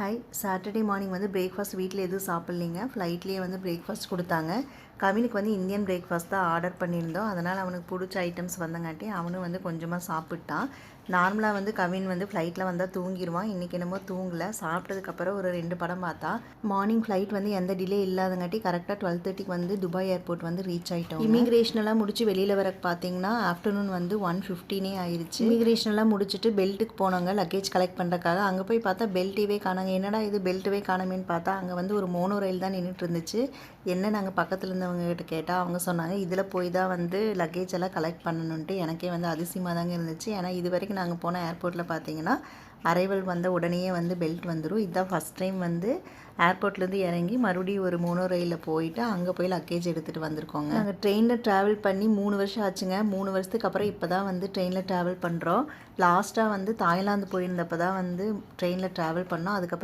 Hi, Saturday morning வந்து breakfast வீட்டில் எதுவும் சாப்பிட்லிங்க. ஃப்ளைட்லேயே வந்து பிரேக்ஃபாஸ்ட் கொடுத்தாங்க. கவினுக்கு வந்து இந்தியன் பிரேக்ஃபாஸ்ட் தான் ஆர்டர் பண்ணியிருந்தோம். அதனால் அவனுக்கு பிடிச்ச ஐட்டம்ஸ் வந்தங்காட்டி அவனும் வந்து கொஞ்சமாக சாப்பிட்டான். நார்மலாக வந்து கவின் வந்து ஃப்ளைட்டில் வந்தால் தூங்கிடுவான். இன்றைக்கி என்னமோ தூங்கலை. சாப்பிட்டதுக்கப்புறம் ஒரு 2 படம் பார்த்தா. மார்னிங் ஃப்ளைட் வந்து எந்த டிலே இல்லாதங்காட்டி கரெக்டாக 12:30க்கு வந்து துபாய் ஏர்போர்ட் வந்து ரீச் ஆகிட்டோம். இமிக்ரேஷனெல்லாம் முடிச்சு வெளியில் வர பார்த்தீங்கன்னா ஆஃப்டர்நூன் வந்து 1:15 ஆயிடுச்சு. இமிக்ரேஷனெல்லாம் முடிச்சுட்டு பெல்ட்டுக்கு போனாங்க லக்கேஜ் கலெக்ட் பண்ணுறதுக்காக. அங்கே போய் பார்த்தா பெல்ட்டே காணாங்க. என்னடா இது பெல்ட்டவே காணாமேன்னு பார்த்தா அங்கே வந்து ஒரு மோனோ ரயில் தான் நின்றுட்டு இருந்துச்சு. என்ன நாங்கள் பக்கத்தில் இருந்தவங்ககிட்ட கேட்டால் அவங்க சொன்னாங்க இதில் போய் தான் வந்து லக்கேஜ் எல்லாம் கலெக்ட் பண்ணணுன்ட்டு. எனக்கே வந்து அதிசயமாக தாங்க இருந்துச்சு. ஏன்னா இது வரைக்கும் நாங்கள் போன ஏர்போர்ட்டில் பார்த்தீங்கன்னா அரைவல் வந்த உடனே வந்து பெல்ட் வந்துடும். இதுதான் ஃபஸ்ட் டைம் வந்து ஏர்போர்ட்லேருந்து இறங்கி மறுபடியும் ஒரு மோனோ ரயிலில் போயிட்டு அங்கே போய் லக்கேஜ் எடுத்துகிட்டு வந்திருக்கோங்க. நாங்கள் ட்ரெயினில் ட்ராவல் பண்ணி 3 வருஷம் ஆச்சுங்க. 3 வருஷத்துக்கு அப்புறம் இப்போ தான் வந்து ட்ரெயினில் ட்ராவல் பண்ணுறோம். லாஸ்ட்டாக வந்து தாய்லாந்து போயிருந்தப்போ தான் வந்து ட்ரெயினில் ட்ராவல் பண்ணோம். அதுக்கப்புறம்